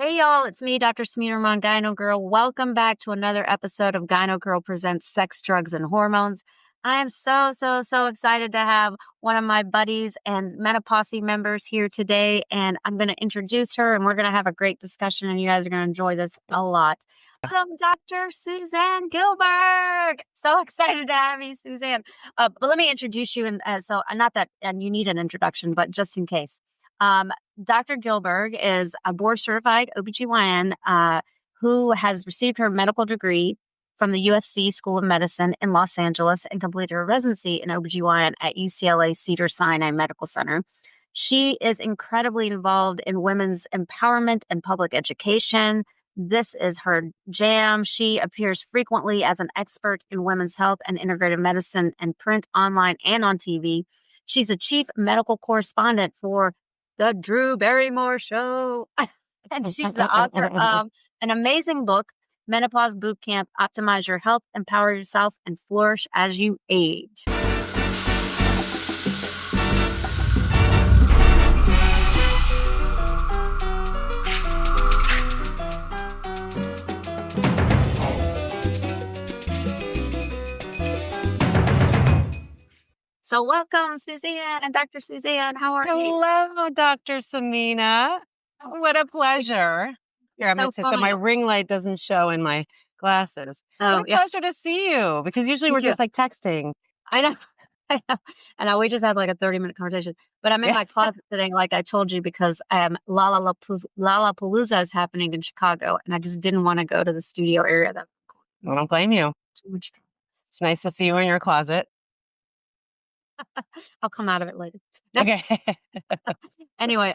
Hey y'all, it's me, Dr. Smina Rahman, Gyno Girl. Welcome back to another episode of Gyno Girl Presents Sex, Drugs, and Hormones. I am so excited to have one of my buddies and Menopause members here today, and I'm going to introduce her, and we're going to have a great discussion, and you guys are going to enjoy this a lot. Welcome, Dr. Suzanne Gilberg. So excited to have you, Suzanne. But let me introduce you, and not that and you need an introduction, but just in case. Dr. Gilberg is a board-certified OB-GYN who has received her medical degree from the USC School of Medicine in Los Angeles and completed her residency in OB-GYN at UCLA Cedars-Sinai Medical Center. She is incredibly involved in women's empowerment and public education. This is her jam. She appears frequently as an expert in women's health and integrative medicine in print, online, and on TV. She's a chief medical correspondent for The Drew Barrymore Show. And she's the author of an amazing book, Menopause Boot Camp, Optimize Your Health, Empower Yourself, and Flourish as You Age. So welcome, Suzanne and Dr. Suzanne. How are you? Hello, Dr. Samina. What a pleasure. Here, I'm going to say, so my ring light doesn't show in my glasses. Oh, what a pleasure to see you, because usually we're just like texting. I know. And we just had like a 30-minute conversation. But I'm in my closet today, like I told you, because Lollapalooza is happening in Chicago, and I just didn't want to go to the studio area. I don't blame you. Too much trouble. It's nice to see you in your closet. I'll come out of it later. Okay. Anyway,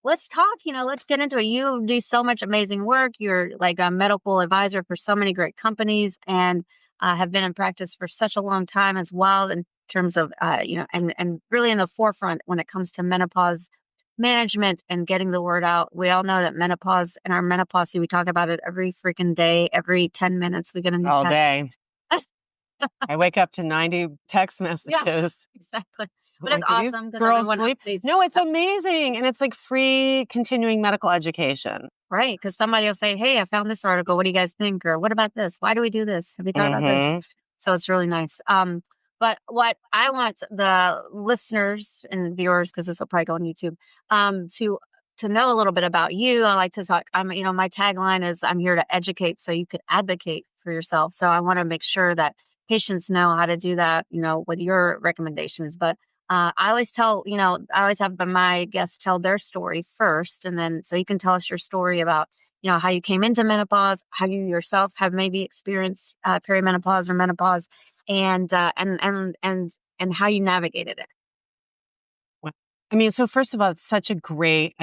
let's talk, let's get into it. You do so much amazing work. You're like a medical advisor for so many great companies and have been in practice for such a long time as well in terms of, and really in the forefront when it comes to menopause management and getting the word out. We all know that menopause and our menopause, we talk about it every freaking day, every 10 minutes we get a new all text. day. I wake up to 90 text messages. Yeah, exactly. But it's awesome. Girls sleep. No, it's amazing. And it's like free continuing medical education. Right. Because somebody will say, hey, I found this article. What do you guys think? Or what about this? Why do we do this? Have you thought about this? So it's really nice. But what I want the listeners and viewers, because this will probably go on YouTube, to know a little bit about you. I like to talk. My tagline is I'm here to educate so you could advocate for yourself. So I want to make sure that patients know how to do that, with your recommendations. But I always have my guests tell their story first. And then so you can tell us your story about, how you came into menopause, how you yourself have maybe experienced perimenopause or menopause and how you navigated it. So first of all, it's I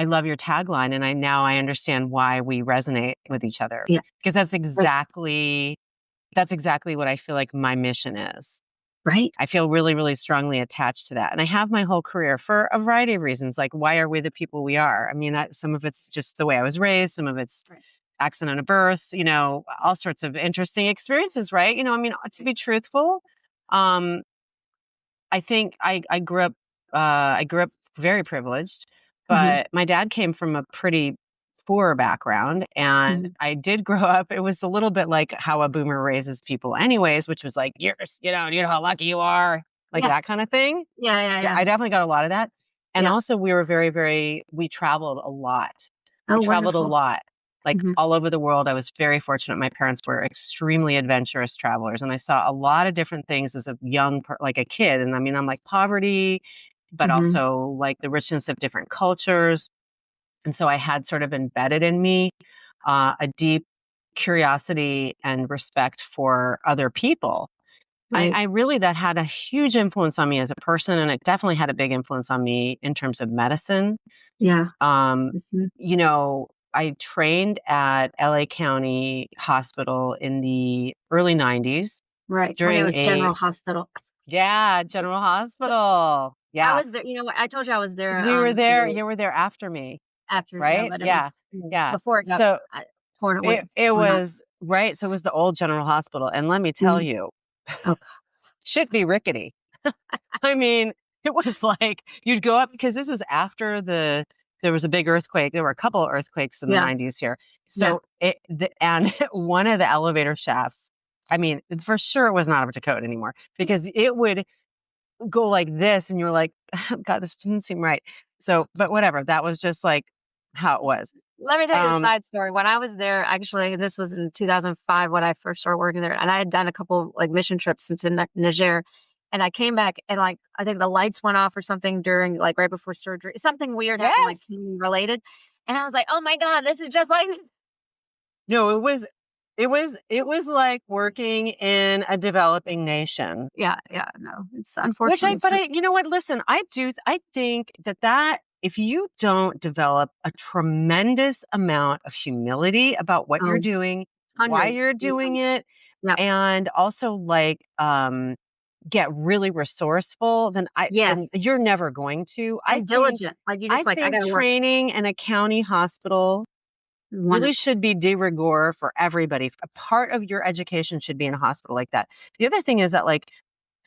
love your tagline. And I understand why we resonate with each other. Yeah. Because that's exactly what I feel like my mission is. Right. I feel really, really strongly attached to that. And I have my whole career for a variety of reasons. Like, why are we the people we are? Some of it's just the way I was raised. Some of it's accident of birth, all sorts of interesting experiences, right? To be truthful, I think I grew up very privileged, but my dad came from a pretty poor background. And I did grow up, it was a little bit like how a boomer raises people anyways, which was like, you know how lucky you are, like that kind of thing. Yeah. I definitely got a lot of that. And also we were we traveled a lot. We traveled a lot, like all over the world. I was very fortunate. My parents were extremely adventurous travelers. And I saw a lot of different things as a like a kid. And I'm like poverty, but also like the richness of different cultures. And so I had sort of embedded in me a deep curiosity and respect for other people. Right. That had a huge influence on me as a person. And it definitely had a big influence on me in terms of medicine. Yeah. I trained at LA County Hospital in the early 90s. Right. When it was General Hospital. Yeah, General Hospital. Yeah. I was there. I told you I was there. We were there. You were there after me. Right? Yeah. Before it got torn away. It was, right. So it was the old General Hospital. And let me tell you, shit be rickety. It was like, you'd go up, because this was after the there was a big earthquake. There were a couple of earthquakes in the 90s here. So and one of the elevator shafts, I mean, for sure it was not up to code anymore because it would go like this and you're like, oh, God, this didn't seem right. So, but whatever, that was just like how it was. Let me tell you a side story. When I was there, actually, this was in 2005 when I first started working there, and I had done a couple like mission trips into Niger, and I came back and like I think the lights went off or something during like right before surgery. Something weird happened, like related, and I was like, oh my God, this is just like. No, it was like working in a developing nation. Yeah, no, it's unfortunate. You know what? Listen, I think that if you don't develop a tremendous amount of humility about what you're doing, why you're doing it, and also like get really resourceful, then you're never going to. And diligent. Like you just I think training in a county hospital really should be de rigueur for everybody. A part of your education should be in a hospital like that. The other thing is that like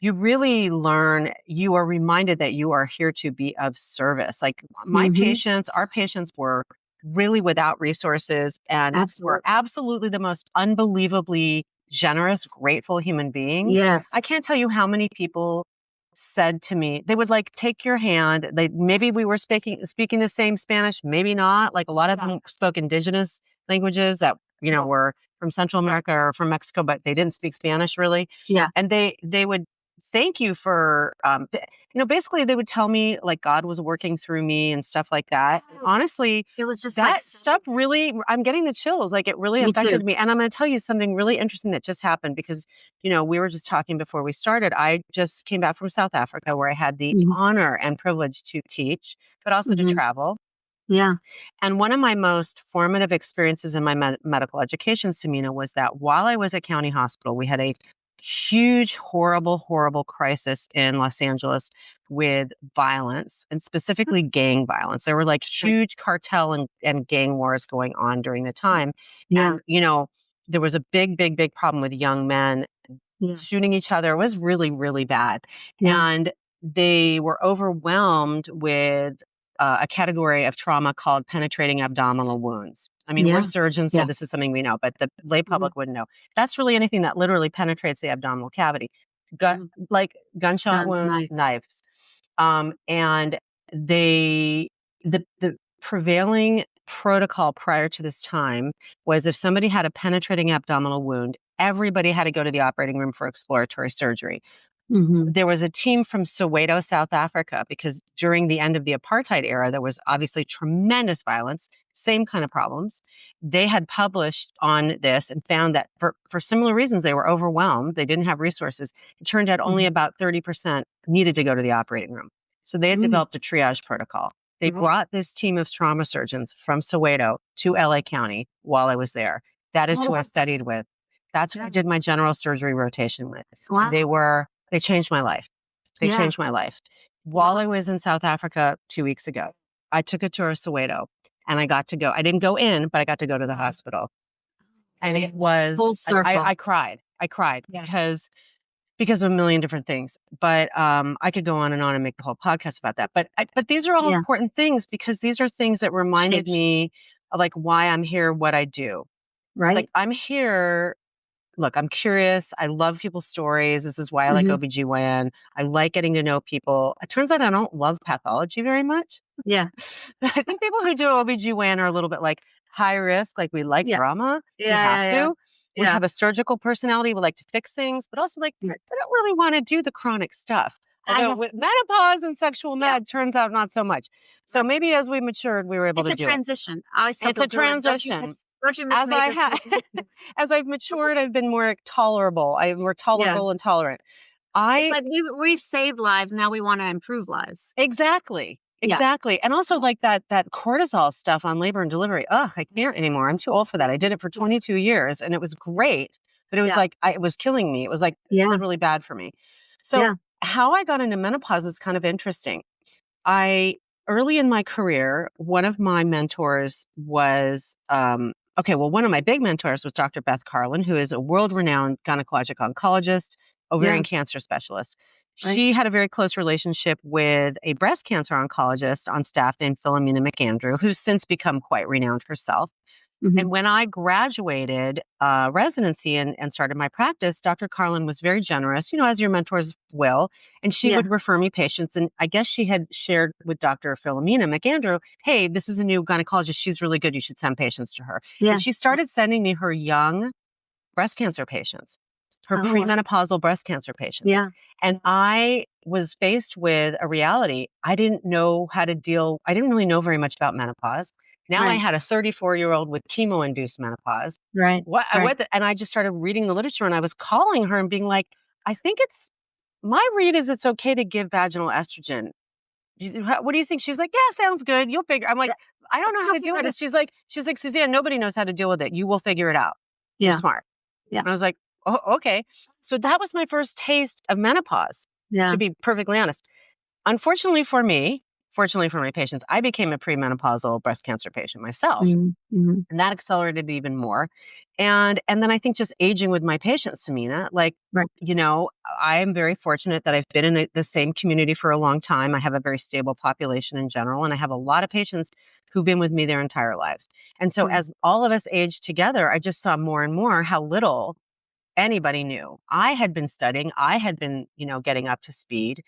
you really learn, you are reminded that you are here to be of service. Like our patients were really without resources and were absolutely the most unbelievably generous, grateful human beings. Yes. I can't tell you how many people said to me, they would like take your hand. Maybe we were speaking the same Spanish, maybe not. Like a lot of them spoke indigenous languages that, were from Central America or from Mexico, but they didn't speak Spanish really. Yeah. And they would thank you for, basically they would tell me like God was working through me and stuff like that. Honestly, it was just that stuff really, I'm getting the chills. Like it really affected me. And I'm going to tell you something really interesting that just happened because, we were just talking before we started. I just came back from South Africa where I had the honor and privilege to teach, but also to travel. Yeah. And one of my most formative experiences in my medical education, Samina, was that while I was at County Hospital, we had a huge, horrible, horrible crisis in Los Angeles with violence and specifically gang violence. There were like huge cartel and gang wars going on during the time. Yeah. And, there was a big, big, big problem with young men shooting each other. It was really, really bad. Yeah. And they were overwhelmed with a category of trauma called penetrating abdominal wounds. I mean, we're surgeons, so this is something we know, but the lay public wouldn't know. That's really anything that literally penetrates the abdominal cavity. Like gunshot wounds, knives. And the prevailing protocol prior to this time was if somebody had a penetrating abdominal wound, everybody had to go to the operating room for exploratory surgery. There was a team from Soweto, South Africa, because during the end of the apartheid era, there was obviously tremendous violence, same kind of problems. They had published on this and found that for similar reasons, they were overwhelmed. They didn't have resources. It turned out only about 30% needed to go to the operating room. So they had developed a triage protocol. They brought this team of trauma surgeons from Soweto to LA County while I was there. That is who I studied with. That's who I did my general surgery rotation with. Wow. They changed my life. They changed my life. While I was in South Africa 2 weeks ago, I took a tour of Soweto and I got to go. I didn't go in, but I got to go to the hospital. And it was, full circle. I cried. I cried because of a million different things. But I could go on and make the whole podcast about that. But these are all important things because these are things that reminded me of like why I'm here, what I do. Right. Like I'm here. Look, I'm curious. I love people's stories. This is why I like OB-GYN. I like getting to know people. It turns out I don't love pathology very much. Yeah. I think people who do OB-GYN are a little bit like high risk. Like we like drama. We have to. We have a surgical personality. We like to fix things, but also like we don't really want to do the chronic stuff. Although with menopause and sexual med, turns out not so much. So maybe as we matured, we were able to do it. It's a transition. I always tell it's a transition. As I've matured, I've been more tolerable. I'm more tolerable and tolerant. It's like we've saved lives. Now we want to improve lives. Exactly. And also like that cortisol stuff on labor and delivery. Ugh, I can't anymore. I'm too old for that. I did it for 22 years and it was great, but it was like, it was killing me. It was like really bad for me. So how I got into menopause is kind of interesting. Early in my career, one of my mentors was, one of my big mentors was Dr. Beth Carlin, who is a world-renowned gynecologic oncologist, ovarian cancer specialist. She had a very close relationship with a breast cancer oncologist on staff named Philomena McAndrew, who's since become quite renowned herself. And when I graduated residency and started my practice, Dr. Carlin was very generous, as your mentors will. And she would refer me patients. And I guess she had shared with Dr. Philomena McAndrew, hey, this is a new gynecologist. She's really good. You should send patients to her. And she started sending me her young breast cancer patients, her premenopausal breast cancer patients. And I was faced with a reality. I didn't really know very much about menopause. Now I had a 34-year-old with chemo-induced menopause. And I just started reading the literature, and I was calling her and being like, I think my read is it's okay to give vaginal estrogen. What do you think? She's like, yeah, sounds good. You'll figure. I'm like, I don't know how to deal with this. She's like, Suzanne, nobody knows how to deal with it. You will figure it out. You're smart. And I was like, oh, okay. So that was my first taste of menopause, to be perfectly honest. Unfortunately for me, fortunately for my patients, I became a premenopausal breast cancer patient myself. And that accelerated it even more. And then I think just aging with my patients, Samina, I am very fortunate that I've been in the same community for a long time. I have a very stable population in general, and I have a lot of patients who've been with me their entire lives. And so as all of us aged together, I just saw more and more how little anybody knew. I had been studying, I had been, getting up to speed,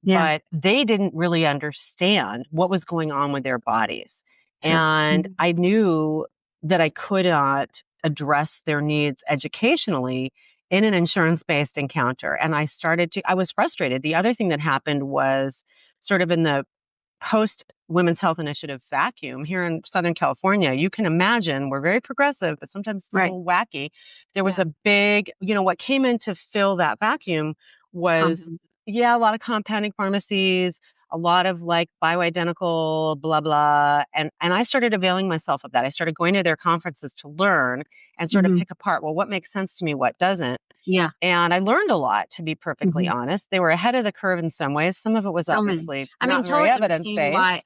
but they didn't really understand what was going on with their bodies. And I knew that I could not address their needs educationally in an insurance-based encounter. And I was frustrated. The other thing that happened was sort of in the post Women's Health Initiative vacuum here in Southern California. You can imagine we're very progressive, but sometimes it's a little wacky. There was a big, what came in to fill that vacuum was, a lot of compounding pharmacies, a lot of like bioidentical, blah, blah. And I started availing myself of that. I started going to their conferences to learn and sort of pick apart, well, what makes sense to me, what doesn't. And I learned a lot, to be perfectly honest. They were ahead of the curve in some ways. Some of it was obviously not very evidence-based.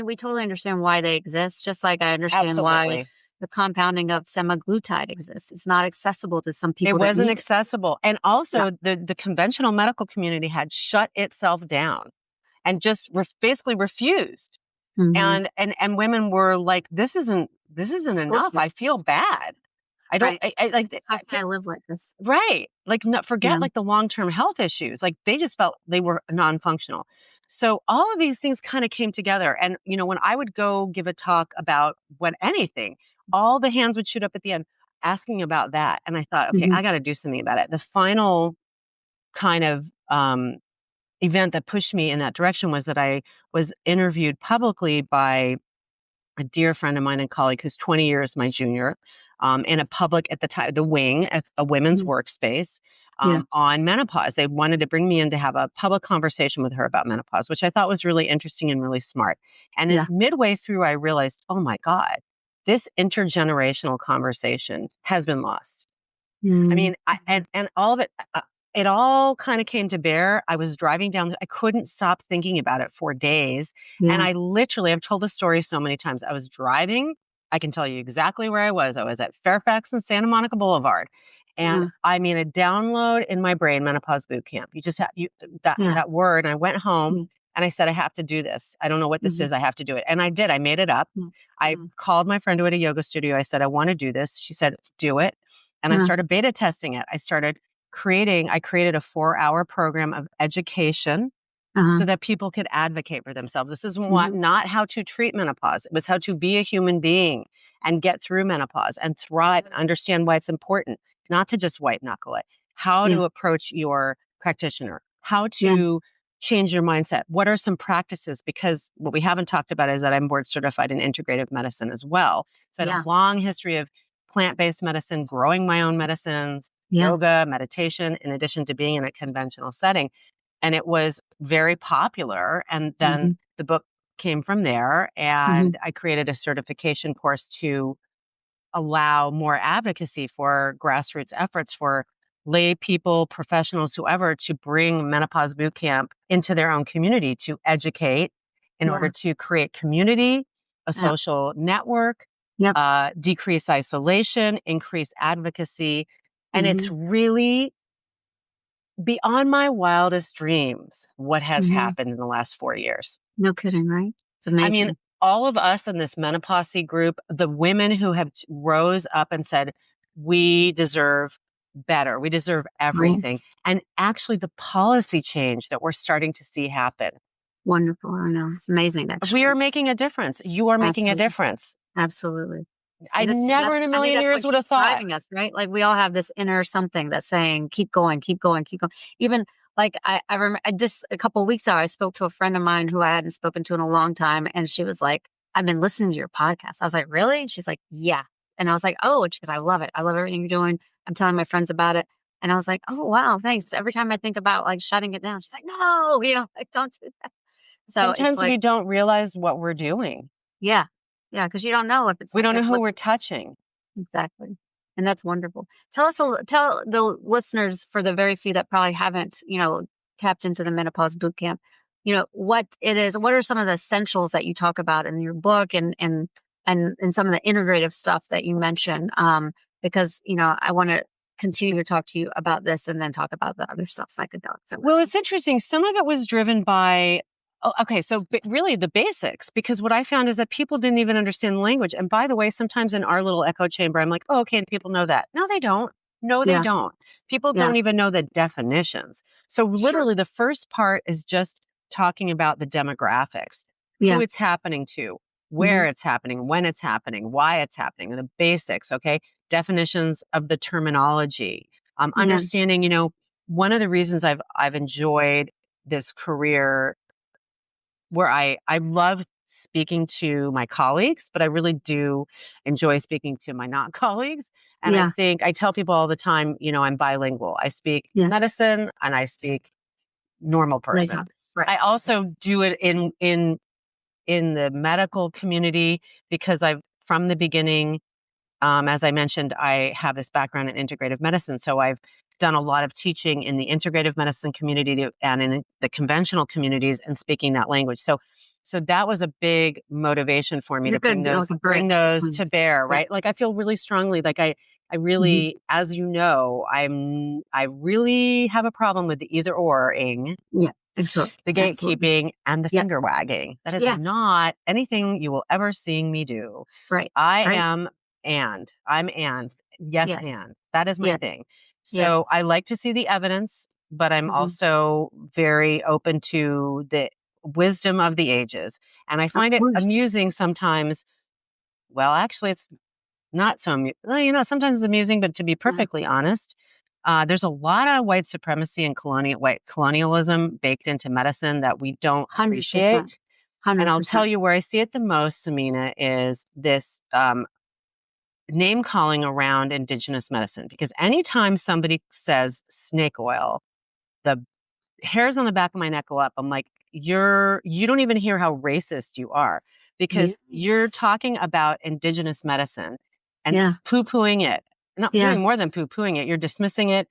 We totally understand why they exist, just like I understand why the compounding of semaglutide exists. It's not accessible to some people. It wasn't accessible. And also the conventional medical community had shut itself down and just basically refused. And women were like, this isn't enough. I feel bad. I don't, how can I live like this? Right. Like, forget like the long-term health issues. Like they just felt they were non-functional. So all of these things kind of came together. And, when I would go give a talk about anything, all the hands would shoot up at the end asking about that. And I thought, okay, I got to do something about it. The final kind of, event that pushed me in that direction was that I was interviewed publicly by a dear friend of mine and colleague who's 20 years my junior, in a public, at the time, the wing, a women's workspace, on menopause. They wanted to bring me in to have a public conversation with her about menopause, which I thought was really interesting and really smart. And midway through, I realized, oh my God, this intergenerational conversation has been lost. I mean, and all of it, it all kind of came to bear. I was driving down, I couldn't stop thinking about it for days. And I've told the story so many times. I was driving. I can tell you exactly where I was. I was at Fairfax and Santa Monica Boulevard. And I mean, a download in my brain, menopause boot camp. You just have that word. And I went home and I said, I have to do this. I don't know what this is. I have to do it. And I did. I made it up. I called my friend who had a yoga studio. I said, I want to do this. She said, do it. And I started beta testing it. I created a 4-hour program of education so that people could advocate for themselves. This is not how to treat menopause. It was how to be a human being and get through menopause and thrive and understand why it's important, not to just white knuckle it, how to approach your practitioner, how to change your mindset. What are some practices? Because what we haven't talked about is that I'm board certified in integrative medicine as well. So I had a long history of plant-based medicine, growing my own medicines, yoga, meditation, in addition to being in a conventional setting. And it was very popular. And then the book came from there. And I created a certification course to allow more advocacy for grassroots efforts for lay people, professionals, whoever, to bring Menopause Boot Camp into their own community to educate in order to create community, a social network, decrease isolation, increase advocacy. And it's really beyond my wildest dreams, what has happened in the last 4 years. No kidding, right? It's amazing. I mean, all of us in this menopause group, the women who have rose up and said, we deserve better. We deserve everything. And actually the policy change that we're starting to see happen. Wonderful. I know. It's amazing. Actually. We are making a difference. You are making a difference. Absolutely. I never in a million years would have thought. Driving us, right? Like we all have this inner something that's saying, keep going, keep going, keep going. Even like I remember just a couple of weeks ago, I spoke to a friend of mine who I hadn't spoken to in a long time. And she was like, I've been listening to your podcast. I was like, really? And she's like, yeah. And I was like, oh, and she goes, I love it. I love everything you're doing. I'm telling my friends about it. And I was like, oh, wow, thanks. Every time I think about like shutting it down, she's like, no, like, don't do that. So sometimes we don't realize what we're doing. Yeah. Yeah. Because you don't know if it's. We don't know who we're touching. Exactly. And that's wonderful. Tell the listeners, for the very few that probably haven't, tapped into the menopause boot camp, what it is. What are some of the essentials that you talk about in your book and some of the integrative stuff that you mention? Because, I want to continue to talk to you about this and then talk about the other stuff, psychedelics. Well, it's interesting. Some of it was driven by, so really the basics, because what I found is that people didn't even understand the language. And by the way, sometimes in our little echo chamber, I'm like, oh, okay, and people know that. No, they don't. No, they don't. People don't even know the definitions. So literally the first part is just talking about the demographics, who it's happening to, where it's happening, when it's happening, why it's happening, the basics, okay? Definitions of the terminology, understanding, one of the reasons I've enjoyed this career where I love speaking to my colleagues, but I really do enjoy speaking to my non-colleagues. And I think I tell people all the time, I'm bilingual. I speak medicine and I speak normal person. Right. I also do it in the medical community because from the beginning, as I mentioned, I have this background in integrative medicine. So I've done a lot of teaching in the integrative medicine community and in the conventional communities and speaking that language. So that was a big motivation for me to bring those to bear, right? Like I feel really strongly, like I really, as you know, I really have a problem with the either or-ing. Yeah. Excellent. The gatekeeping and the finger wagging. That is not anything you will ever see me do. Right. I'm and. Yes, and. That is my thing. So I like to see the evidence, but I'm also very open to the wisdom of the ages. And I find it amusing sometimes. Well, actually, it's not so amusing. Well, sometimes it's amusing, but to be perfectly honest, there's a lot of white supremacy and white colonialism baked into medicine that we don't appreciate. 100%. And I'll tell you where I see it the most, Samina, is this name calling around indigenous medicine. Because anytime somebody says snake oil, the hairs on the back of my neck go up. I'm like, you don't even hear how racist you are, because you're talking about indigenous medicine and poo-pooing it. Not doing more than poo-pooing it. You're dismissing it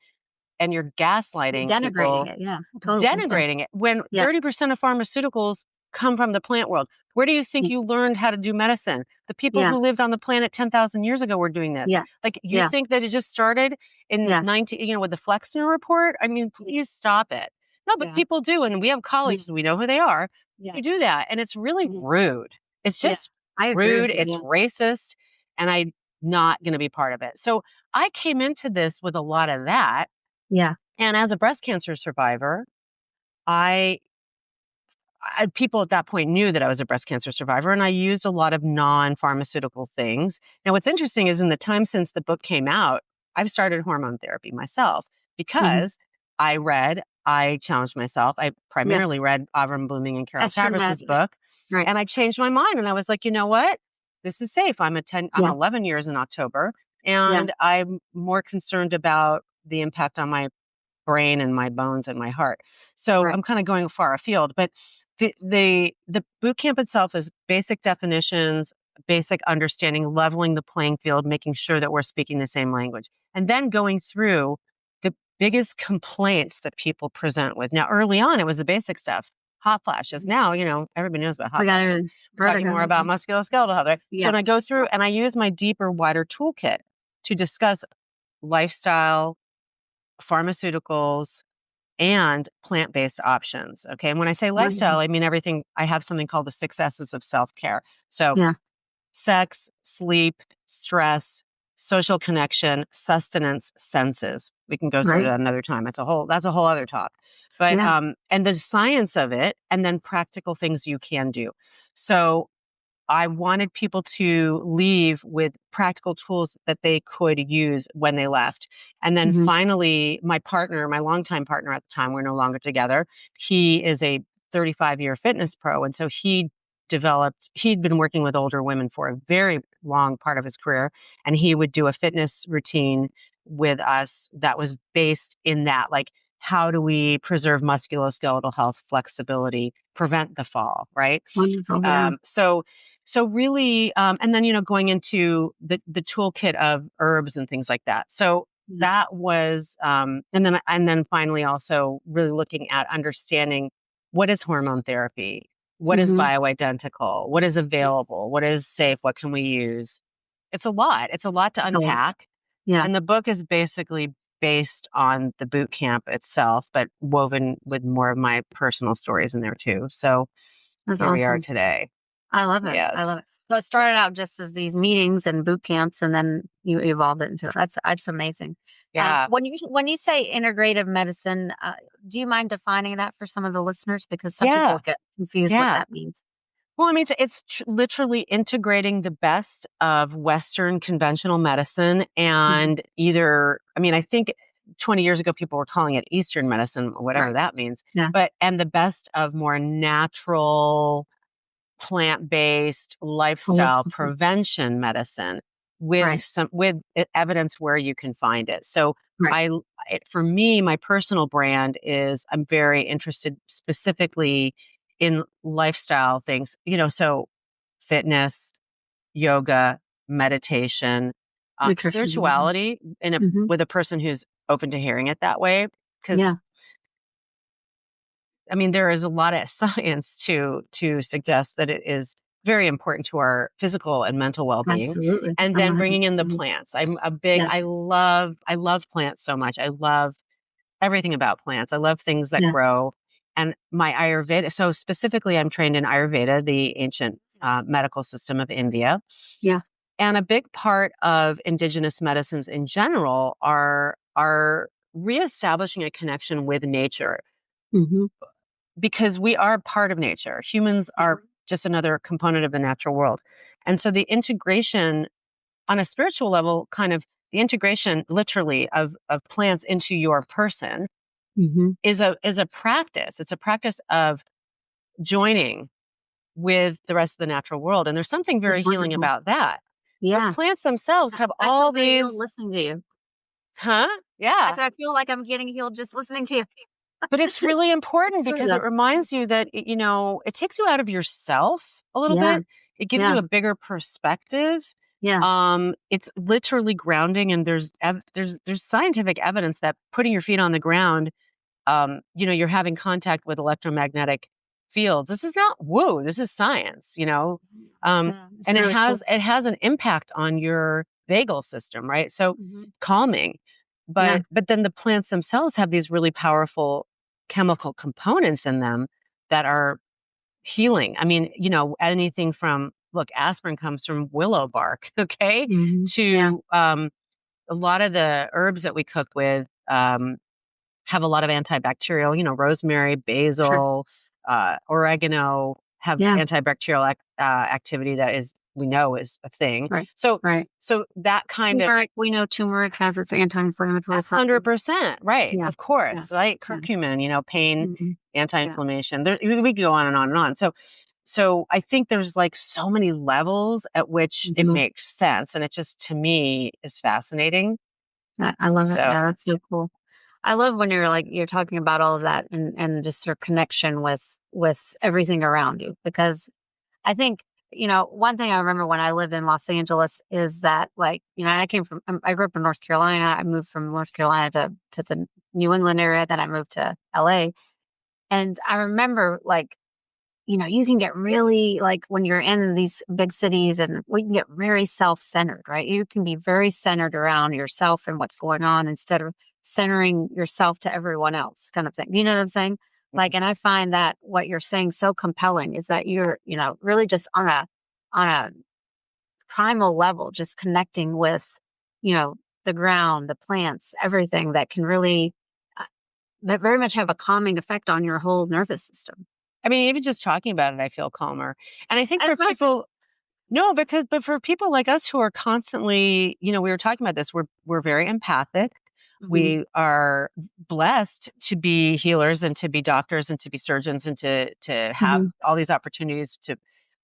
and you're gaslighting denigrating people. It. Yeah. Totally. Denigrating it. When 30% of pharmaceuticals come from the plant world. Where do you think you learned how to do medicine? The people who lived on the planet 10,000 years ago were doing this. Like you think that it just started in 19, with the Flexner report? I mean, please stop it. No, but people do. And we have colleagues, we know who they are. You do that. And it's really rude. It's just rude. It's racist. And I'm not going to be part of it. So I came into this with a lot of that. Yeah. And as a breast cancer survivor, people at that point knew that I was a breast cancer survivor, and I used a lot of non-pharmaceutical things. Now, what's interesting is in the time since the book came out, I've started hormone therapy myself because I challenged myself. I primarily read Avram Blooming and Carol Tavris's book, and I changed my mind. And I was like, you know what? This is safe. I'm 11 years in October, and I'm more concerned about the impact on my brain and my bones and my heart. So I'm kind of going far afield, but the boot camp itself is basic definitions, basic understanding, leveling the playing field, making sure that we're speaking the same language, and then going through the biggest complaints that people present with. Now, early on, it was the basic stuff, hot flashes. Now, everybody knows about hot flashes. We're talking more about musculoskeletal health, right? So when I go through and I use my deeper, wider toolkit to discuss lifestyle, pharmaceuticals, and plant-based options. Okay. And when I say lifestyle, I mean everything. I have something called the 6 S's of self-care. So sex, sleep, stress, social connection, sustenance, senses. We can go through that another time. That's a whole other talk. But and the science of it, and then practical things you can do. So I wanted people to leave with practical tools that they could use when they left. And then finally, my partner, my longtime partner at the time, we're no longer together. He is a 35-year fitness pro. And so he'd been working with older women for a very long part of his career. And he would do a fitness routine with us that was based in that, like, how do we preserve musculoskeletal health, flexibility, prevent the fall, right? Wonderful. So really, and then, going into the toolkit of herbs and things like that. So that was, and then finally also really looking at understanding what is hormone therapy, what is bioidentical, what is available, what is safe, what can we use? It's a lot to unpack. And the book is basically based on the boot camp itself, but woven with more of my personal stories in there too. So here we are today. I love it. Yes. I love it. So it started out just as these meetings and boot camps, and then you evolved it into it. That's amazing. Yeah. When you say integrative medicine, do you mind defining that for some of the listeners? Because some people get confused what that means. Well, I mean, it's literally integrating the best of Western conventional medicine and I think 20 years ago, people were calling it Eastern medicine, or whatever that means. And the best of more natural, plant-based lifestyle prevention medicine with evidence where you can find it. So for me, my personal brand is, I'm very interested specifically in lifestyle things, so fitness, yoga, meditation, spirituality with a person who's open to hearing it that way. Because there is a lot of science to suggest that it is very important to our physical and mental well-being. Absolutely. And then bringing in the plants. I'm a big, I love plants so much. I love everything about plants. I love things that grow. And my Ayurveda, so specifically I'm trained in Ayurveda, the ancient medical system of India. Yeah. And a big part of indigenous medicines in general are reestablishing a connection with nature. Because we are part of nature. Humans are just another component of the natural world. And so the integration on a spiritual level, kind of the integration literally of plants into your person is a practice. It's a practice of joining with the rest of the natural world. And there's something very healing about that. Yeah. The plants themselves have all these. Listening to you. Huh? Yeah. I said, I feel like I'm getting healed just listening to you. But it's really important because it reminds you that, it takes you out of yourself a little bit. It gives you a bigger perspective. Yeah. It's literally grounding, and there's scientific evidence that putting your feet on the ground, you're having contact with electromagnetic fields. This is not woo. This is science, and really it has an impact on your vagal system, right? So calming. But then the plants themselves have these really powerful chemical components in them that are healing. I mean, anything from, look, aspirin comes from willow bark, okay, to a lot of the herbs that we cook with have a lot of antibacterial, rosemary, basil, oregano have antibacterial activity that we know is a thing. Right. So that kind turmeric, we know turmeric has its anti-inflammatory 100%. Right. Yeah. Of course. Like curcumin, pain, anti-inflammation. We could go on and on and on. So I think there's like so many levels at which it makes sense. And it just, to me, is fascinating. I love it. Yeah, that's so cool. I love when you're talking about all of that and just your connection with everything around you, because I think, one thing I remember when I lived in Los Angeles is that, I grew up in North Carolina. I moved from North Carolina to the New England area. Then I moved to LA. And I remember you can get really, when you're in these big cities, and we can get very self-centered, right? You can be very centered around yourself and what's going on instead of centering yourself to everyone else kind of thing. You know what I'm saying? Like, and I find that what you're saying so compelling is that you're, really just on a primal level, just connecting with, the ground, the plants, everything that can really very much have a calming effect on your whole nervous system. I mean, even just talking about it, I feel calmer. And I think for That's people, no, but for people like us who are constantly, we were talking about this, we're very empathic. We are blessed to be healers and to be doctors and to be surgeons and to have all these opportunities to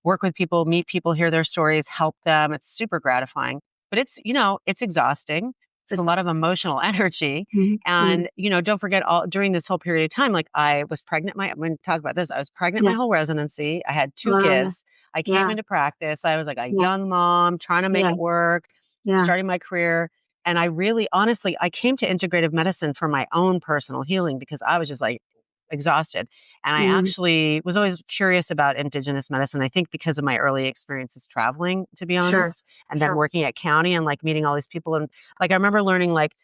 work with people, meet people, hear their stories, help them. It's super gratifying, but it's, it's exhausting. It's a lot of emotional energy. And, don't forget during this whole period of time, like I was pregnant. I'm going to talk about this. I was pregnant my whole residency. I had 2 kids. I came into practice. I was like a young mom trying to make it work, starting my career. And I really, honestly, I came to integrative medicine for my own personal healing because I was just like exhausted. And I actually was always curious about indigenous medicine. I think because of my early experiences traveling, to be honest, and then working at county and like meeting all these people. And like, I remember learning like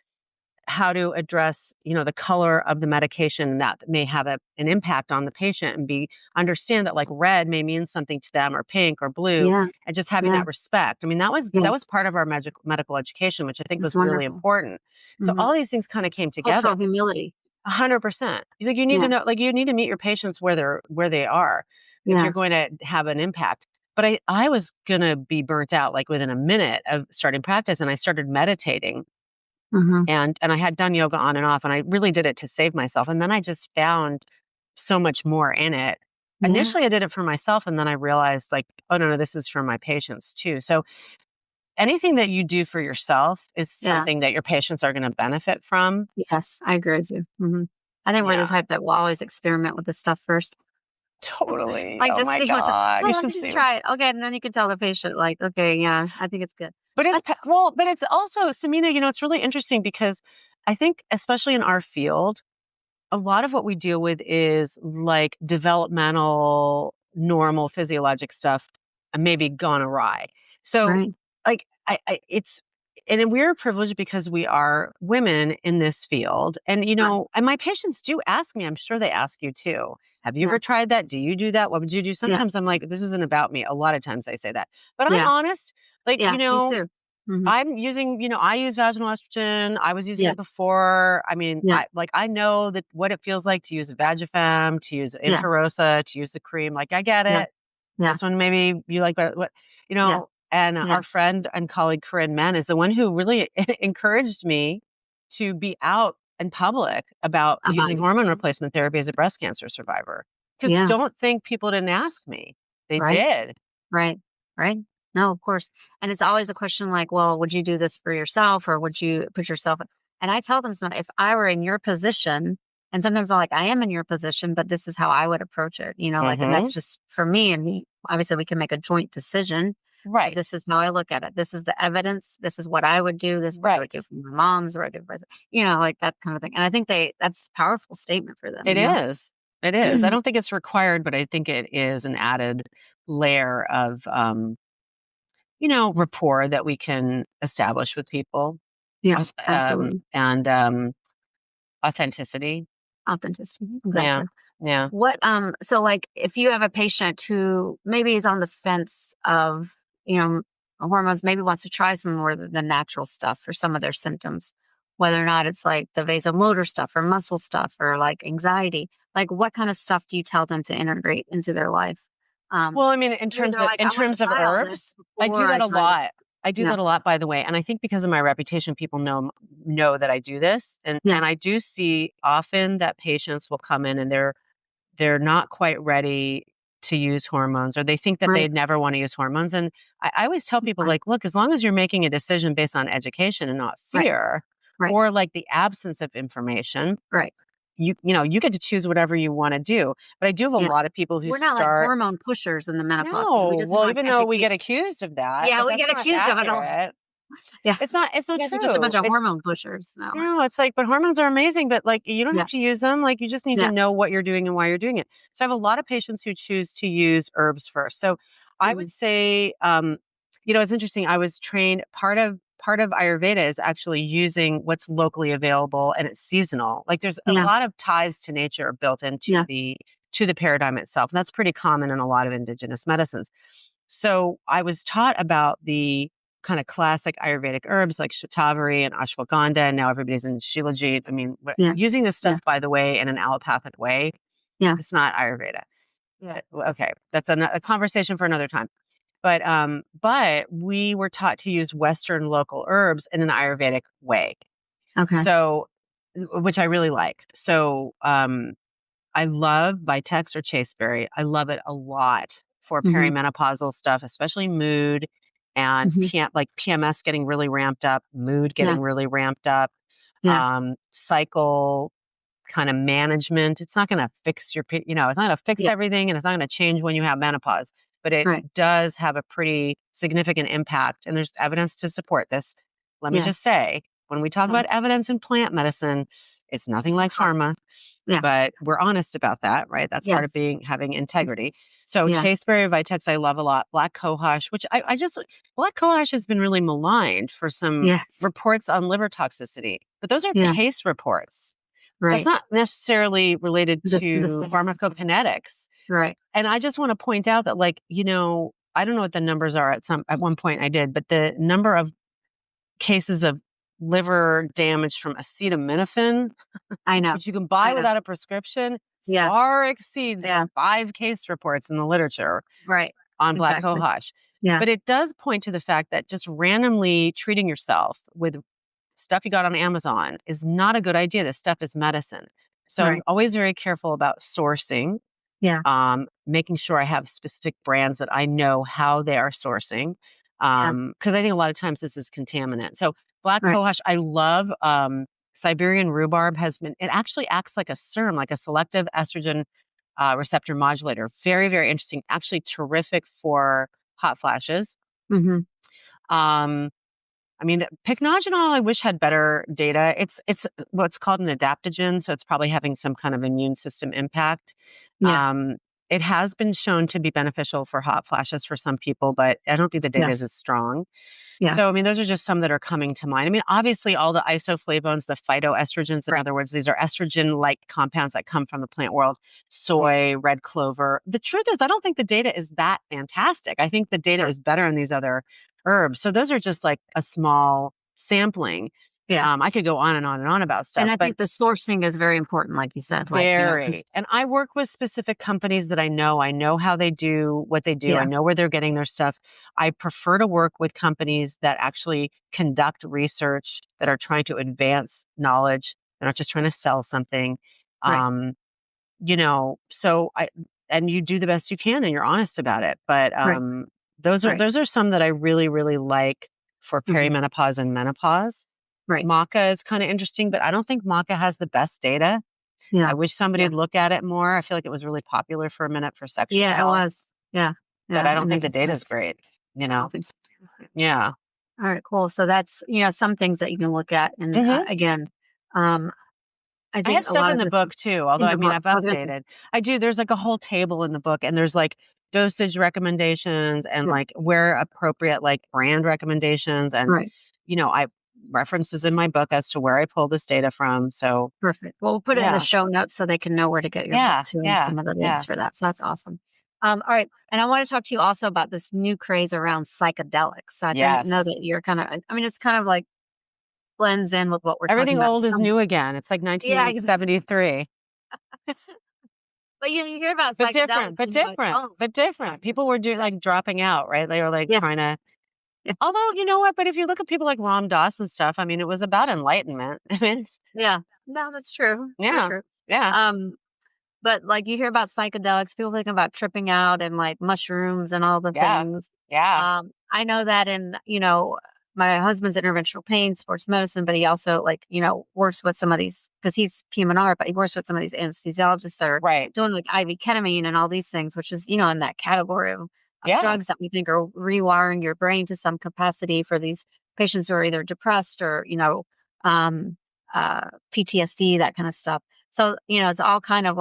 how to address, the color of the medication that may have an impact on the patient and understand that like red may mean something to them or pink or blue and just having that respect. I mean, that was part of our medical education, which I think was really important. So all these things kind of came together. Cultural humility. 100%. Like you need to know, like you need to meet your patients where they are if you're going to have an impact. But I was going to be burnt out like within a minute of starting practice, and I started meditating. And I had done yoga on and off, and I really did it to save myself. And then I just found so much more in it. Initially, I did it for myself, and then I realized like, oh, no, this is for my patients too. So anything that you do for yourself is something that your patients are going to benefit from. Yes, I agree with you. I think we're the type that will always experiment with this stuff first. Totally. Like, oh just my see God. you should just try it. Okay, and then you can tell the patient, like, okay, I think it's good. But it's also, Samina, it's really interesting because I think, especially in our field, a lot of what we deal with is like developmental, normal physiologic stuff, maybe gone awry. So like and we're privileged because we are women in this field. And, and my patients do ask me, I'm sure they ask you too. Have you ever tried that? Do you do that? What would you do? Sometimes I'm like, this isn't about me. A lot of times I say that, but I'm honest. Like, me too. I'm using, I use vaginal estrogen. I was using it before. I mean, I know that what it feels like to use a Vagifem, to use Infarosa, to use the cream. Like, I get it. This one, maybe you like, but what, and our friend and colleague, Corinne Mann, is the one who really encouraged me to be out in public about using hormone replacement therapy as a breast cancer survivor. Because don't think people didn't ask me. They did. Right. No, of course. And it's always a question like, well, would you do this for yourself or would you put yourself? And I tell them, so if I were in your position, and sometimes I'm like, I am in your position, but this is how I would approach it, like, and that's just for me. And obviously we can make a joint decision. Right. This is how I look at it. This is the evidence. This is what I would do. This is what I would do for my moms, or I do for, like that kind of thing. And I think that's a powerful statement for them. It is. It is. I don't think it's required, but I think it is an added layer of, rapport that we can establish with people. Yeah, absolutely. And authenticity. Exactly. Yeah. What, so like if you have a patient who maybe is on the fence of, hormones, maybe wants to try some more of the natural stuff for some of their symptoms, whether or not it's like the vasomotor stuff or muscle stuff or like anxiety, like what kind of stuff do you tell them to integrate into their life? Well, I mean, in terms of herbs, I do that a lot. I do that a lot, by the way. And I think because of my reputation, people know that I do this. And I do see often that patients will come in and they're not quite ready to use hormones, or they think that they'd never want to use hormones. And I always tell people like, look, as long as you're making a decision based on education and not fear or like the absence of information, you get to choose whatever you want to do. But I do have a lot of people who we're not like hormone pushers in the menopause. No, well, even though we get accused of that. Yeah, we get accused of it all. Yeah, it's not true. We're just a bunch of hormone pushers. No, it's like, but hormones are amazing, but like you don't have to use them. Like you just need to know what you're doing and why you're doing it. So I have a lot of patients who choose to use herbs first. So I would say, it's interesting. I was trained part part of Ayurveda is actually using what's locally available, and it's seasonal. Like there's a lot of ties to nature built into the paradigm itself. And that's pretty common in a lot of indigenous medicines. So I was taught about the kind of classic Ayurvedic herbs like shatavari and ashwagandha, and now everybody's in shilajit. I mean, using this stuff, by the way, in an allopathic way, it's not Ayurveda. Yeah. Okay, that's a conversation for another time. But we were taught to use Western local herbs in an Ayurvedic way. Okay. So, which I really like. So, I love Vitex or chasteberry. I love it a lot for perimenopausal stuff, especially mood and PMS getting really ramped up, mood getting really ramped up, cycle kind of management. It's not going to fix it's not going to fix everything, and it's not going to change when you have menopause, but it does have a pretty significant impact. And there's evidence to support this. Let me just say, when we talk about evidence in plant medicine, it's nothing like pharma, but we're honest about that, right? That's part of having integrity. So chasteberry, Vitex, I love a lot. Black cohosh, which Black cohosh has been really maligned for some reports on liver toxicity, but those are case reports. Right. That's not necessarily related to pharmacokinetics. Right. And I just want to point out that, like, I don't know what the numbers are at one point I did, but the number of cases of liver damage from acetaminophen, I know, which you can buy without a prescription, far exceeds 5 case reports in the literature on Black cohosh. Yeah. But it does point to the fact that just randomly treating yourself with stuff you got on Amazon is not a good idea. This stuff is medicine. So I'm always very careful about sourcing. Yeah. Making sure I have specific brands that I know how they are sourcing. Because I think a lot of times this is contaminant. So Black cohosh, I love. Siberian rhubarb it actually acts like a SERM, like a selective estrogen receptor modulator. Very, very interesting. Actually terrific for hot flashes. I mean, the pycnogenol, I wish had better data. It's what's called an adaptogen, so it's probably having some kind of immune system impact. Yeah. It has been shown to be beneficial for hot flashes for some people, but I don't think the data is as strong. Yeah. So, I mean, those are just some that are coming to mind. I mean, obviously, all the isoflavones, the phytoestrogens, in other words, these are estrogen-like compounds that come from the plant world, soy, red clover. The truth is, I don't think the data is that fantastic. I think the data is better in these other herbs. So those are just like a small sampling. Yeah. I could go on and on and on about stuff. And I think the sourcing is very important, like you said. Very. And I work with specific companies that I know. I know how they do what they do. I know where they're getting their stuff. I prefer to work with companies that actually conduct research, that are trying to advance knowledge. They're not just trying to sell something. And you do the best you can and you're honest about it. But those are some that I really, really like for perimenopause and menopause. Right. Maca is kind of interesting, but I don't think Maca has the best data. Yeah. I wish somebody would look at it more. I feel like it was really popular for a minute for sexual health. Yeah, it was. Yeah. But I don't think the data is great, I don't think so. Yeah. All right, cool. So that's, some things that you can look at. And again, I think I have stuff in the book too, although I've updated. I do. There's like a whole table in the book, and there's like dosage recommendations and like where appropriate, like brand recommendations. And, I references in my book as to where I pull this data from. So perfect. Well, we'll put it in the show notes so they can know where to get your book too, and some of the links for that. So that's awesome. All right. And I want to talk to you also about this new craze around psychedelics. So I know that you're it's kind of like blends in with what we're Everything talking about. Old is new again. It's like 1973. But you hear about but psychedelics. But different. People were dropping out, right? They were trying to. Yeah. Although, you know what? But if you look at people like Ram Dass and stuff, I mean, it was about enlightenment. No, that's true. Yeah. True. Yeah. But you hear about psychedelics, people thinking about tripping out and mushrooms and all the things. Yeah. I know that my husband's interventional pain, sports medicine, but he also works with some of these, because he's PM&R, but he works with some of these anesthesiologists that are doing IV ketamine and all these things, which is, in that category of drugs that we think are rewiring your brain to some capacity for these patients who are either depressed or, PTSD, that kind of stuff. So, it's all kind of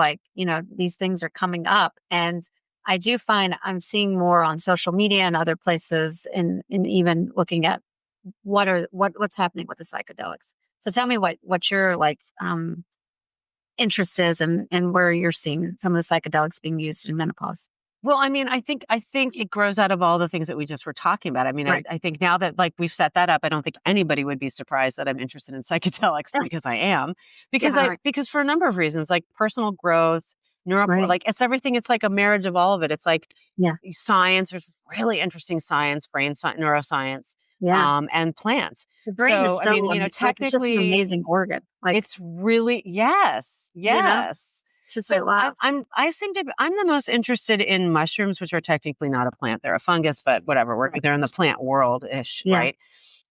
these things are coming up. And I do find I'm seeing more on social media and other places, and even looking at what's happening with the psychedelics. So tell me what your like interest is and where you're seeing some of the psychedelics being used in menopause. Well, I mean, I think it grows out of all the things that we just were talking about. I mean, Right. I think now that like we've set that up, I don't think anybody would be surprised that I'm interested in psychedelics because I am. Yeah, right. Because for a number of reasons, like personal growth, Right. like it's everything. It's like a marriage of all of it. It's like Yeah. science. There's really interesting science, brain science, neuroscience, Yeah. and plants. The brain is So I so mean, like it's just an technically, amazing organ. Like, it's really yes, you know, yes. it's just like So wow. I'm the most interested in mushrooms, which are technically not a plant. They're a fungus, but whatever. Right. They're in the plant world-ish, Yeah. right?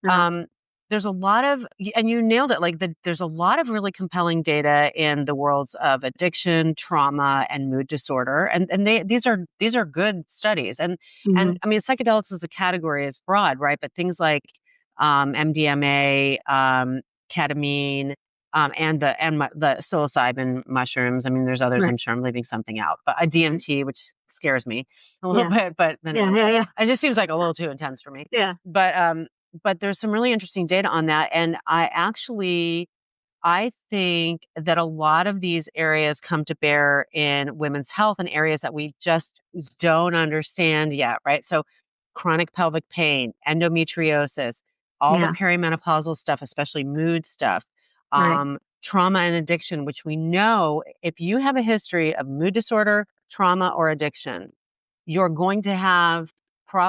Uh-huh. Um, there's a lot of, and you nailed it. Like there's a lot of really compelling data in the worlds of addiction, trauma, and mood disorder, and these are good studies. And Mhm. I mean, psychedelics as a category is broad, right? But things like MDMA, ketamine, the psilocybin mushrooms. I mean, there's others. Right. I'm sure I'm leaving something out, but a Right. DMT, which scares me a little Yeah. bit. But Yeah. anyway, Yeah. Yeah. it just seems like a little too intense for me. Yeah. But there's some really interesting data on that, and I think that a lot of these areas come to bear in women's health in areas that we just don't understand yet, right? So chronic pelvic pain, endometriosis, all the Yeah. perimenopausal stuff, especially mood stuff, Right. trauma and addiction, which we know if you have a history of mood disorder, trauma, or addiction, you're going to have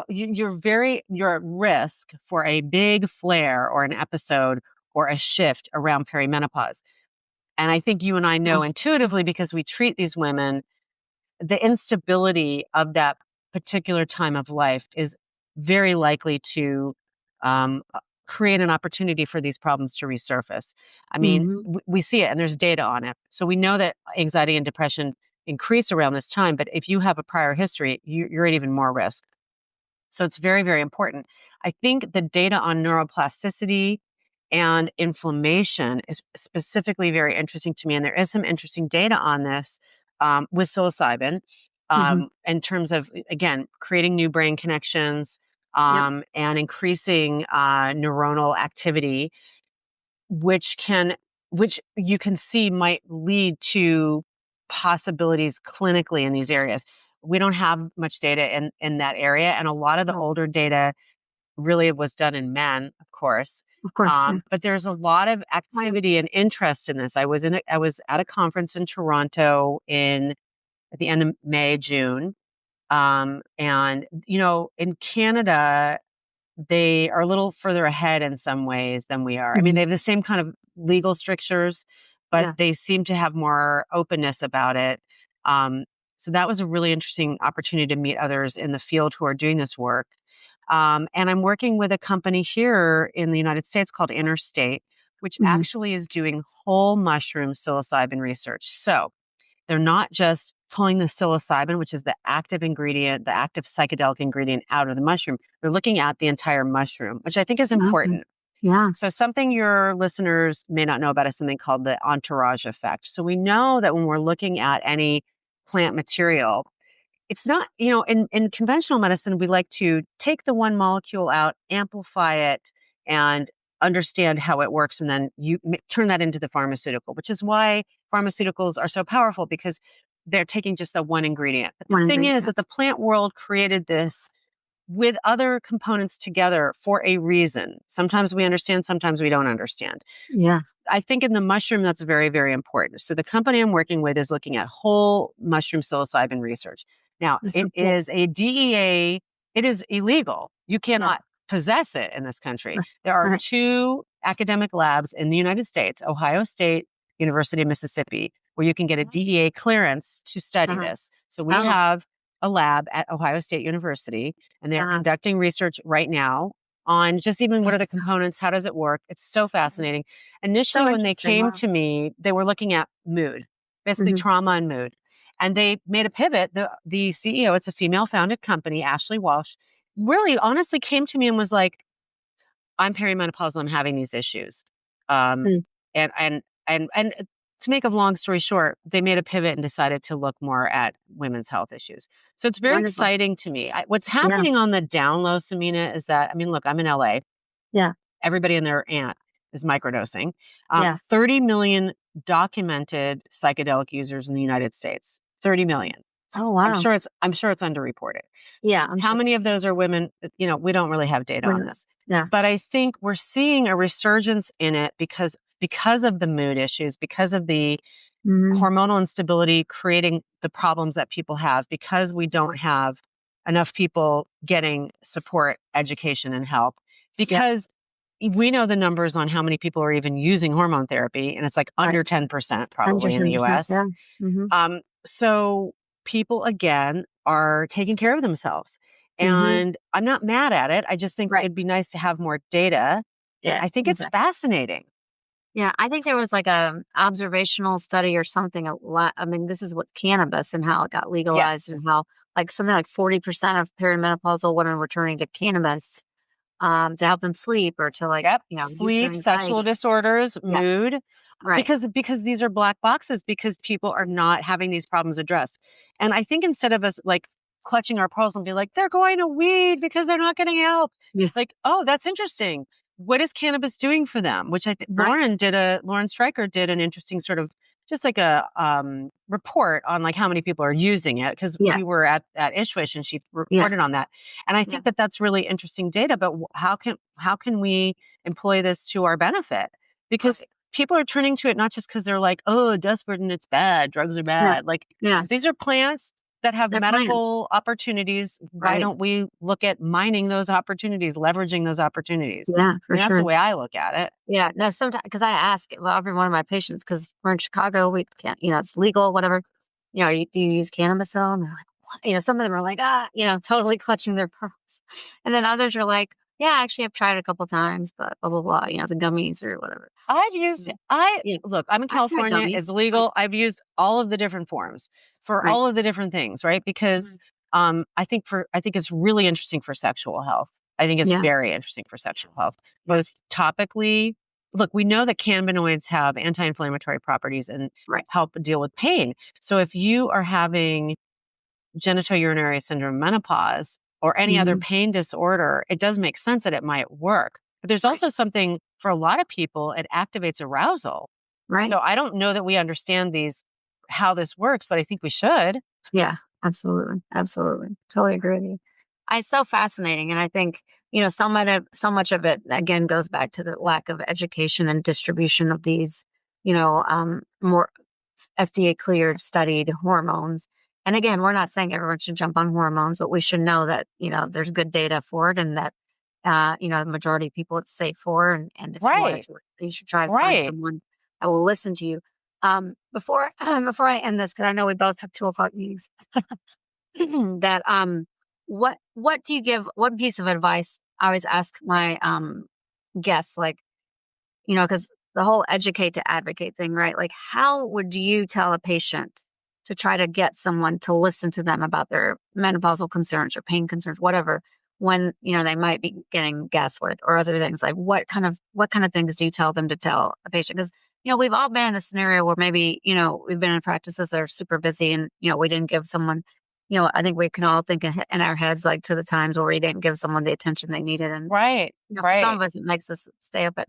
you're at risk for a big flare or an episode or a shift around perimenopause. And I think you and I know Yes. intuitively because we treat these women, the instability of that particular time of life is very likely to create an opportunity for these problems to resurface. I mean, Mhm. we see it and there's data on it. So we know that anxiety and depression increase around this time, but if you have a prior history, you're at even more risk. So it's very, very important. I think the data on neuroplasticity and inflammation is specifically very interesting to me. And there is some interesting data on this with psilocybin Mhm. in terms of, again, creating new brain connections Yep. and increasing neuronal activity, which can, which you can see might lead to possibilities clinically in these areas. We don't have much data in that area. And a lot of the Right. older data really was done in men, of course. Of course. Yeah. But there's a lot of Right. activity and interest in this. I was at a conference in Toronto at the end of May, June. And you know, in Canada, they are a little further ahead in some ways than we are. I mean, Mhm. they have the same kind of legal strictures, but Yeah. they seem to have more openness about it. Um, so that was a really interesting opportunity to meet others in the field who are doing this work. And I'm working with a company here in the United States called Interstate, which Mhm. actually is doing whole mushroom psilocybin research. So they're not just pulling the psilocybin, which is the active ingredient, the active psychedelic ingredient out of the mushroom. They're looking at the entire mushroom, which I think is Okay. important. Yeah. So something your listeners may not know about is something called the entourage effect. So we know that when we're looking at any plant material, it's not, you know, in conventional medicine, we like to take the one molecule out, amplify it, and understand how it works. And then turn that into the pharmaceutical, which is why pharmaceuticals are so powerful because they're taking just the one ingredient. But the One thing ingredient. is Yeah. that the plant world created this with other components together for a reason. Sometimes we understand, sometimes we don't understand. Yeah. I think in the mushroom, that's very, very important. So the company I'm working with is looking at whole mushroom psilocybin research. Now, That's it so cool. is a DEA, it is illegal. You Yeah. cannot possess it in this country. Right. There are Right. two academic labs in the United States, Ohio State, University of Mississippi, where you can get a DEA clearance to study Uh-huh. this. So we Oh. have a lab at Ohio State University, and they're Uh-huh. conducting research right now on just even what are the components, how does it work? It's so fascinating. Initially, So when they interesting. came Wow. to me, they were looking at mood, basically Mhm. trauma and mood. And they made a pivot. The CEO, it's a female founded company, Ashley Walsh, really honestly came to me and was like, I'm perimenopausal, I'm having these issues. Um, Mm. and to make a long story short, they made a pivot and decided to look more at women's health issues. So it's very Wonderful. exciting to me. What's Yeah. happening on the down low, Samina, is that, I mean, look, I'm in LA. Yeah. Everybody and their aunt is microdosing. Yeah. 30 million documented psychedelic users in the United States. 30 million. Oh, wow. I'm sure it's underreported. Yeah. How many of those are women? We don't really have data on this. Yeah. But I think we're seeing a resurgence in it because of the mood issues, because of the hormonal instability creating the problems that people have, because we don't have enough people getting support, education, and help, because we know the numbers on how many people are even using hormone therapy, and it's like under 10% probably in the US. Yeah. So people, again, are taking care of themselves. And I'm not mad at it. I just think it'd be nice to have more data. Yeah. I think it's fascinating. Yeah, I think there was like a observational study or something a lot. I mean, this is what cannabis and how it got legalized and how like something like 40% of perimenopausal women were turning to cannabis to help them sleep or to like, sleep, sexual disorders, mood, because these are black boxes, because people are not having these problems addressed. And I think instead of us like clutching our pearls and be like, they're going to weed because they're not getting help. Like, oh, that's interesting. What is cannabis doing for them? Which I think Lauren Stryker did an interesting sort of just like a report on like how many people are using it, because we were at Ishwish and she reported on that. And I think that that's really interesting data, but how can we employ this to our benefit? Because people are turning to it not just because they're like, oh, desperate and it's bad, drugs are bad. Like these are plants that have medical opportunities. Why don't we look at mining those opportunities, leveraging those opportunities? Yeah, for sure. That's the way I look at it. Yeah, no, sometimes, because I ask, every one of my patients, because we're in Chicago, we can't, it's legal, whatever. Do you use cannabis at all? And they're like, what? Some of them are like, totally clutching their pearls. And then others are like, yeah, actually, I've tried it a couple times, but blah, blah, blah, the gummies or whatever. Look, I'm in California, it's legal. I've used all of the different forms for all of the different things, right? Because I think it's really interesting for sexual health. I think it's very interesting for sexual health, both topically. Look, we know that cannabinoids have anti-inflammatory properties and help deal with pain. So if you are having genitourinary syndrome, menopause, or any other pain disorder, it does make sense that it might work. But there's also something for a lot of people, it activates arousal. Right. So I don't know that we understand how this works, but I think we should. Yeah, absolutely. Absolutely. Totally agree with you. It's so fascinating. And I think, so much of it, again, goes back to the lack of education and distribution of these, more FDA cleared studied hormones. And again, we're not saying everyone should jump on hormones, but we should know that, there's good data for it, and that, the majority of people it's safe for. And if you should try to find someone that will listen to you. Before I end this, because I know we both have 2:00 meetings, that, what do you give, what piece of advice I always ask my, guests, like, because the whole educate to advocate thing, right? Like, how would you tell a patient to try to get someone to listen to them about their menopausal concerns or pain concerns, whatever, when, they might be getting gaslit or other things? Like, what kind of things do you tell them to tell a patient? Because, we've all been in a scenario where maybe, we've been in practices that are super busy and, we didn't give someone, I think we can all think in our heads, like, to the times where we didn't give someone the attention they needed. And for some of us, it makes us stay up at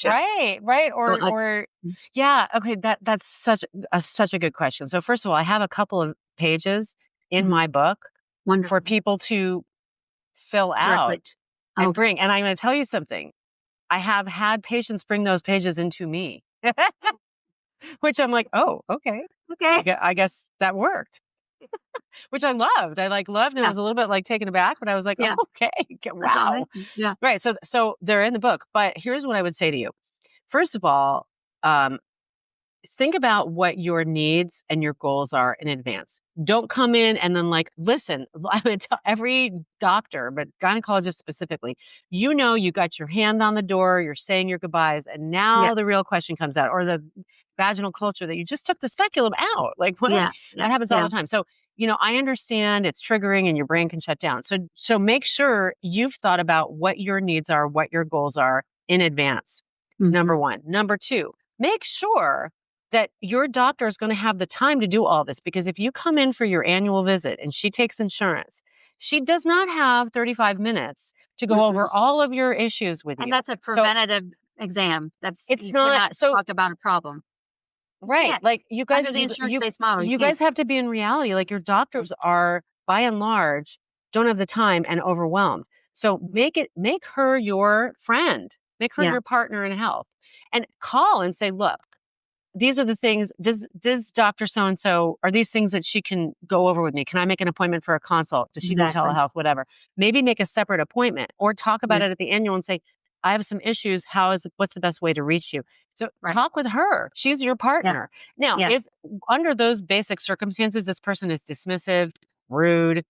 Right. Or yeah. Okay. That's such a good question. So first of all, I have a couple of pages in my book for people to fill out and bring. And I'm going to tell you something. I have had patients bring those pages into me, which I'm like, oh, okay. I guess that worked. Which I loved. I loved, and it was a little bit like taken aback, but I was like, oh, okay, wow. Yeah. Right. So they're in the book, but here's what I would say to you. First of all, think about what your needs and your goals are in advance. Don't come in and then listen, I'm going to tell every doctor, but gynecologist specifically, you got your hand on the door, you're saying your goodbyes, and now the real question comes out, or the vaginal culture that you just took the speculum out. That happens all the time. So, I understand it's triggering and your brain can shut down. So make sure you've thought about what your needs are, what your goals are in advance. Number one. Number two, make sure that your doctor is going to have the time to do all this, because if you come in for your annual visit and she takes insurance She does not have 35 minutes to go over all of your issues with you. And that's a preventative exam. It's you not cannot talk about a problem. Right. Like you guys, under the insurance-based model, you guys have to be in reality. Like your doctors are, by and large, don't have the time and overwhelmed. So make her your friend, make her your partner in health, and call and say, look, these are the things. Does Dr. So-and-so, are these things that she can go over with me? Can I make an appointment for a consult? Does she do telehealth? Whatever. Maybe make a separate appointment or talk about it at the annual and say, I have some issues. What's the best way to reach you? So talk with her. She's your partner. Now, if under those basic circumstances, this person is dismissive, rude,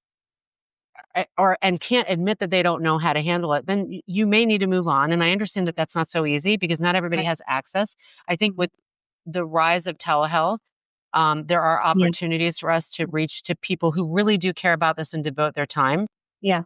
and can't admit that they don't know how to handle it, then you may need to move on. And I understand that that's not so easy because not everybody has access. I think with the rise of telehealth, there are opportunities for us to reach to people who really do care about this and devote their time. Yeah.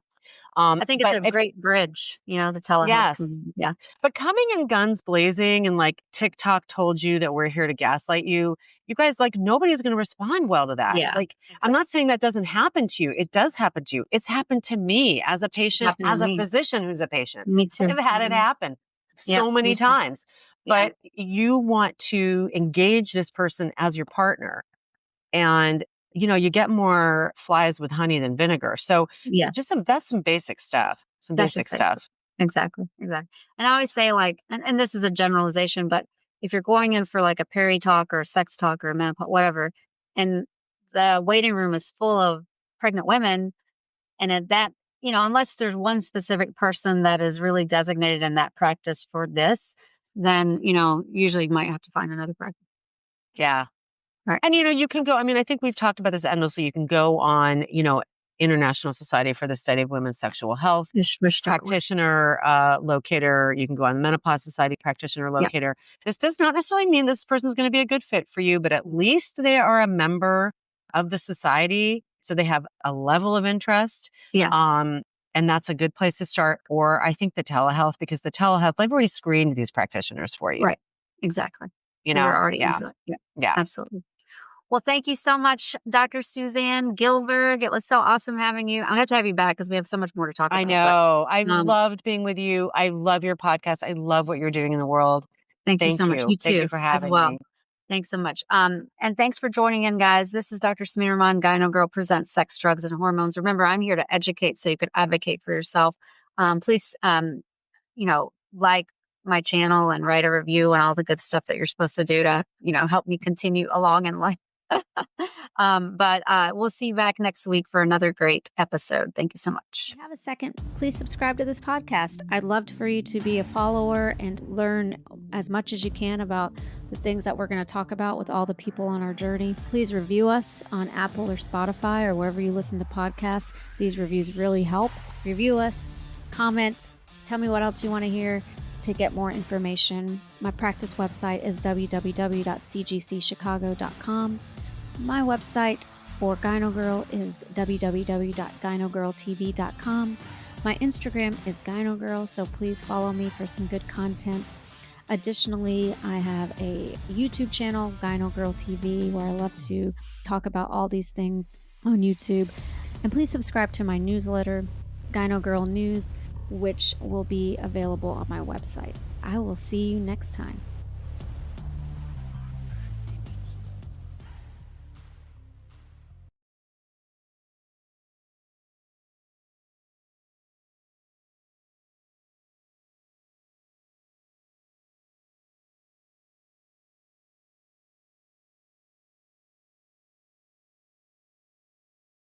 I think it's a great bridge, the telehealth community. Yeah. But coming in guns blazing and like TikTok told you that we're here to gaslight you, you guys, like nobody's going to respond well to that. Yeah. Like, I'm not saying that doesn't happen to you. It does happen to you. It's happened to me as a patient, as a physician who's a patient. Me too. I've had it happen so many times. But you want to engage this person as your partner. And you get more flies with honey than vinegar. So that's some basic stuff. Exactly. And I always say and this is a generalization, but if you're going in for like a peri talk or a sex talk or a menopause, whatever, and the waiting room is full of pregnant women, and at that, unless there's one specific person that is really designated in that practice for this, then, usually you might have to find another practice. Yeah. Right. And, you can go, I think we've talked about this endlessly. You can go on, International Society for the Study of Women's Sexual Health practitioner locator. You can go on the Menopause Society practitioner locator. This does not necessarily mean this person is going to be a good fit for you, but at least they are a member of the society. So they have a level of interest. Yeah. And that's a good place to start. Or I think the telehealth, because the telehealth, they've already screened these practitioners for you. Right. Exactly. You're already into it. Yeah. Absolutely. Well, thank you so much, Dr. Suzanne Gilberg. It was so awesome having you. I'm going to have to have you back because we have so much more to talk about. I know. I loved being with you. I love your podcast. I love what you're doing in the world. Thank you so much. You too. Thank you for having me. Thanks so much. And thanks for joining in, guys. This is Dr. Smearman, Gyno Girl presents Sex, Drugs, and Hormones. Remember, I'm here to educate so you can advocate for yourself. Please, like my channel and write a review and all the good stuff that you're supposed to do to, help me continue along in life. But we'll see you back next week for another great episode. Thank you so much. If you have a second, please subscribe to this podcast. I'd love for you to be a follower and learn as much as you can about the things that we're going to talk about with all the people on our journey. Please review us on Apple or Spotify or wherever you listen to podcasts. These reviews really help. Review us, comment, tell me what else you want to hear. To get more information, my practice website is www.cgcchicago.com. My website for Gyno Girl is www.gynogirltv.com. My Instagram is Gyno Girl, so please follow me for some good content. Additionally, I have a YouTube channel, Gyno Girl TV, where I love to talk about all these things on YouTube. And please subscribe to my newsletter, Gyno Girl News, which will be available on my website. I will see you next time.